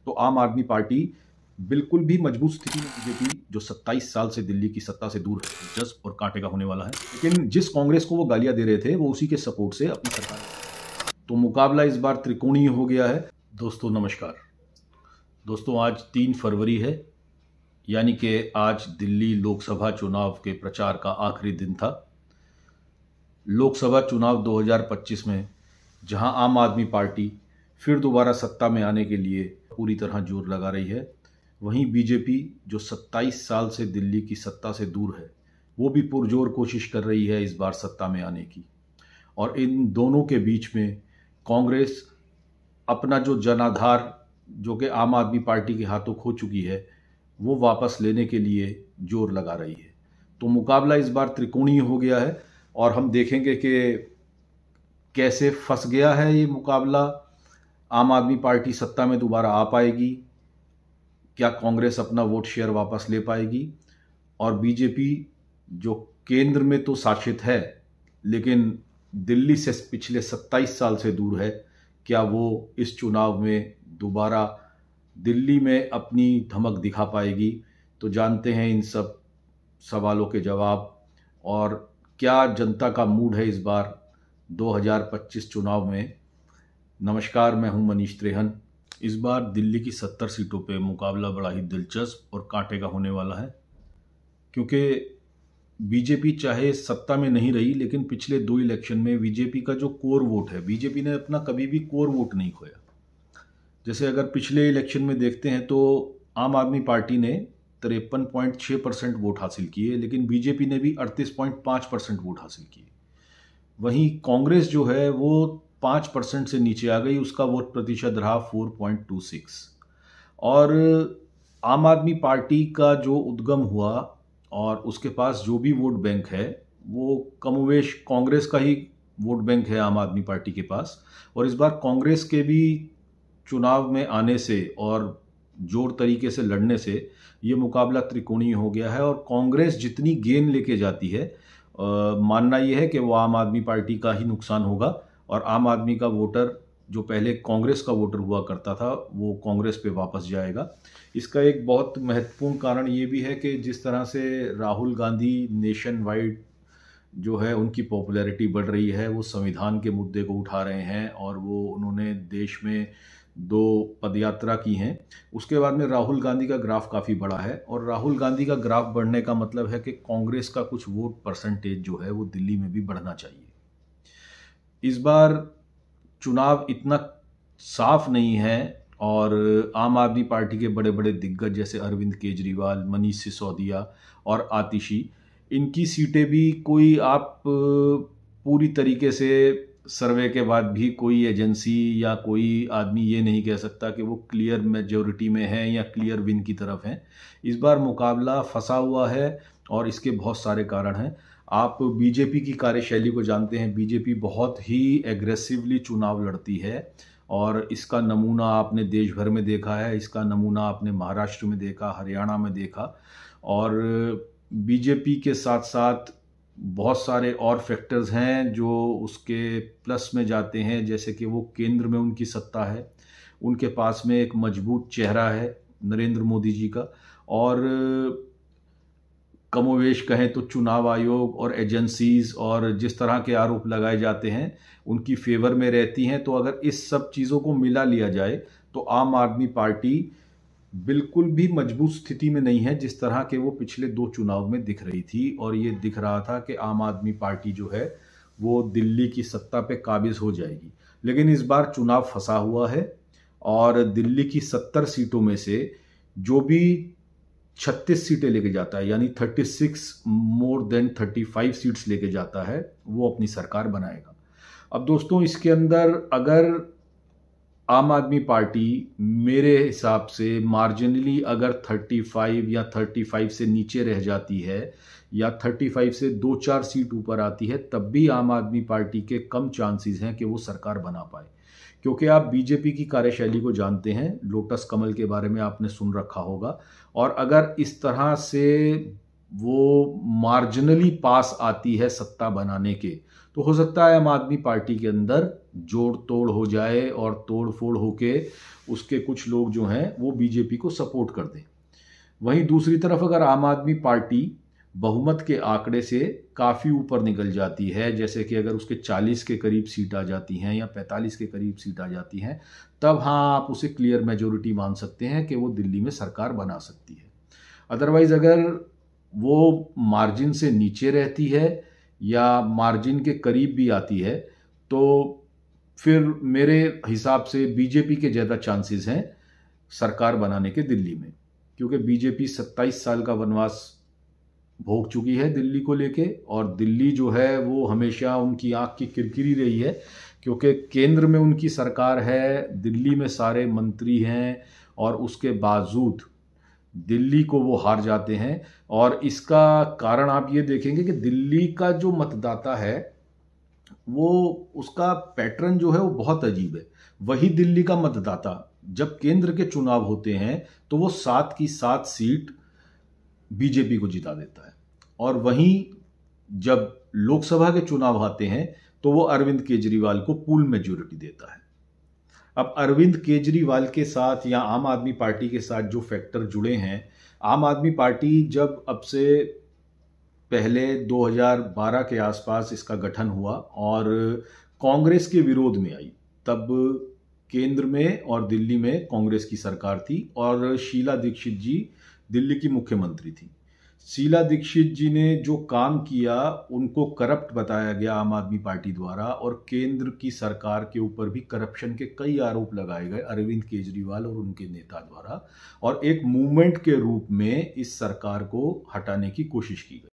तो आम आदमी पार्टी बिल्कुल भी मजबूत स्थिति में बीजेपी जो 27 साल से दिल्ली की सत्ता से दूर है, दिलचस्प और कांटे का होने वाला है। लेकिन जिस कांग्रेस को वो गालियां दे रहे थे वो उसी के सपोर्ट से अपनी सरकार, तो मुकाबला इस बार त्रिकोणीय हो गया है। दोस्तों नमस्कार। दोस्तों आज 3 फरवरी है, यानी कि आज दिल्ली लोकसभा चुनाव के प्रचार का आखिरी दिन था। लोकसभा चुनाव 2025 में जहां आम आदमी पार्टी फिर दोबारा सत्ता में आने के लिए पूरी तरह जोर लगा रही है, वहीं बीजेपी जो 27 साल से दिल्ली की सत्ता से दूर है वो भी पुरजोर कोशिश कर रही है इस बार सत्ता में आने की। और इन दोनों के बीच में कांग्रेस अपना जो जनाधार जो कि आम आदमी पार्टी के हाथों खो चुकी है वो वापस लेने के लिए जोर लगा रही है। तो मुकाबला इस बार त्रिकोणीय हो गया है और हम देखेंगे कि कैसे फंस गया है ये मुकाबला। आम आदमी पार्टी सत्ता में दोबारा आ पाएगी, क्या कांग्रेस अपना वोट शेयर वापस ले पाएगी, और बीजेपी जो केंद्र में तो शासित है लेकिन दिल्ली से पिछले 27 साल से दूर है, क्या वो इस चुनाव में दोबारा दिल्ली में अपनी धमक दिखा पाएगी। तो जानते हैं इन सब सवालों के जवाब और क्या जनता का मूड है इस बार 2025 चुनाव में। नमस्कार, मैं हूं मनीष त्रेहन। इस बार दिल्ली की 70 सीटों पे मुकाबला बड़ा ही दिलचस्प और कांटे का होने वाला है, क्योंकि बीजेपी चाहे सत्ता में नहीं रही लेकिन पिछले 2 इलेक्शन में बीजेपी का जो कोर वोट है, बीजेपी ने अपना कभी भी कोर वोट नहीं खोया। जैसे अगर पिछले इलेक्शन में देखते हैं तो आम आदमी पार्टी ने 53.6% वोट हासिल किए, लेकिन बीजेपी ने भी 38.5% वोट हासिल किए। वहीं कांग्रेस जो है वो 5% से नीचे आ गई, उसका वोट प्रतिशत रहा 4.26। और आम आदमी पार्टी का जो उद्गम हुआ और उसके पास जो भी वोट बैंक है वो कमोवेश कांग्रेस का ही वोट बैंक है आम आदमी पार्टी के पास। और इस बार कांग्रेस के भी चुनाव में आने से और जोर तरीके से लड़ने से ये मुकाबला त्रिकोणीय हो गया है। और कांग्रेस जितनी गेंद लेके जाती है, मानना यह है कि वो आम आदमी पार्टी का ही नुकसान होगा और आम आदमी का वोटर जो पहले कांग्रेस का वोटर हुआ करता था वो कांग्रेस पे वापस जाएगा। इसका एक बहुत महत्वपूर्ण कारण ये भी है कि जिस तरह से राहुल गांधी नेशन वाइड जो है उनकी पॉपुलैरिटी बढ़ रही है, वो संविधान के मुद्दे को उठा रहे हैं और वो उन्होंने देश में 2 पदयात्रा की हैं। उसके बाद में राहुल गांधी का ग्राफ काफ़ी बड़ा है और राहुल गांधी का ग्राफ बढ़ने का मतलब है कि कांग्रेस का कुछ वोट परसेंटेज जो है वो दिल्ली में भी बढ़ना चाहिए। इस बार चुनाव इतना साफ नहीं है और आम आदमी पार्टी के बड़े बड़े दिग्गज जैसे अरविंद केजरीवाल, मनीष सिसोदिया और आतिशी, इनकी सीटें भी कोई आप पूरी तरीके से सर्वे के बाद भी कोई एजेंसी या कोई आदमी ये नहीं कह सकता कि वो क्लियर मेजॉरिटी में है या क्लियर विन की तरफ है। इस बार मुकाबला फंसा हुआ है और इसके बहुत सारे कारण हैं। आप बीजेपी की कार्यशैली को जानते हैं, बीजेपी बहुत ही एग्रेसिवली चुनाव लड़ती है और इसका नमूना आपने देश भर में देखा है, इसका नमूना आपने महाराष्ट्र में देखा, हरियाणा में देखा। और बीजेपी के साथ साथ बहुत सारे और फैक्टर्स हैं जो उसके प्लस में जाते हैं, जैसे कि वो केंद्र में उनकी सत्ता है, उनके पास में एक मजबूत चेहरा है नरेंद्र मोदी जी का, और कमोवेश कहें तो चुनाव आयोग और एजेंसीज और जिस तरह के आरोप लगाए जाते हैं उनकी फेवर में रहती हैं। तो अगर इस सब चीज़ों को मिला लिया जाए तो आम आदमी पार्टी बिल्कुल भी मजबूत स्थिति में नहीं है जिस तरह के वो पिछले 2 चुनाव में दिख रही थी। और ये दिख रहा था कि आम आदमी पार्टी जो है वो दिल्ली की सत्ता पे काबिज हो जाएगी, लेकिन इस बार चुनाव फंसा हुआ है और दिल्ली की 70 सीटों में से जो भी 36 सीटें लेके जाता है, यानी 36 मोर देन 35 सीट्स लेके जाता है, वो अपनी सरकार बनाएगा। अब दोस्तों इसके अंदर अगर आम आदमी पार्टी मेरे हिसाब से मार्जिनली अगर 35 या 35 से नीचे रह जाती है या 35 से 2-4 सीट ऊपर आती है, तब भी आम आदमी पार्टी के कम चांसेस हैं कि वो सरकार बना पाए। क्योंकि आप बीजेपी की कार्यशैली को जानते हैं, लोटस कमल के बारे में आपने सुन रखा होगा, और अगर इस तरह से वो मार्जिनली पास आती है सत्ता बनाने के, तो हो सकता है आम आदमी पार्टी के अंदर जोड़ तोड़ हो जाए और तोड़ फोड़ होके उसके कुछ लोग जो हैं वो बीजेपी को सपोर्ट कर दें। वहीं दूसरी तरफ अगर आम आदमी पार्टी बहुमत के आंकड़े से काफ़ी ऊपर निकल जाती है, जैसे कि अगर उसके 40 के करीब सीट आ जाती हैं या 45 के करीब सीट आ जाती हैं, तब हाँ आप उसे क्लियर मेजोरिटी मान सकते हैं कि वो दिल्ली में सरकार बना सकती है। अदरवाइज़ अगर वो मार्जिन से नीचे रहती है या मार्जिन के करीब भी आती है तो फिर मेरे हिसाब से बीजेपी के ज़्यादा चांसेस हैं सरकार बनाने के दिल्ली में, क्योंकि बीजेपी 27 साल का वनवास भोग चुकी है दिल्ली को लेके, और दिल्ली जो है वो हमेशा उनकी आंख की किरकिरी रही है, क्योंकि केंद्र में उनकी सरकार है, दिल्ली में सारे मंत्री हैं और उसके बावजूद दिल्ली को वो हार जाते हैं। और इसका कारण आप ये देखेंगे कि दिल्ली का जो मतदाता है वो उसका पैटर्न जो है वो बहुत अजीब है। वही दिल्ली का मतदाता जब केंद्र के चुनाव होते हैं तो वो 7 की 7 सीट बीजेपी को जिता देता है, और वहीं जब लोकसभा के चुनाव आते हैं तो वो अरविंद केजरीवाल को पूल मेजोरिटी देता है। अब अरविंद केजरीवाल के साथ या आम आदमी पार्टी के साथ जो फैक्टर जुड़े हैं, आम आदमी पार्टी जब अब से पहले 2012 के आसपास इसका गठन हुआ और कांग्रेस के विरोध में आई, तब केंद्र में और दिल्ली में कांग्रेस की सरकार थी और शीला दीक्षित जी दिल्ली की मुख्यमंत्री थी। शीला दीक्षित जी ने जो काम किया उनको करप्ट बताया गया आम आदमी पार्टी द्वारा, और केंद्र की सरकार के ऊपर भी करप्शन के कई आरोप लगाए गए अरविंद केजरीवाल और उनके नेता द्वारा, और एक मूवमेंट के रूप में इस सरकार को हटाने की कोशिश की गई।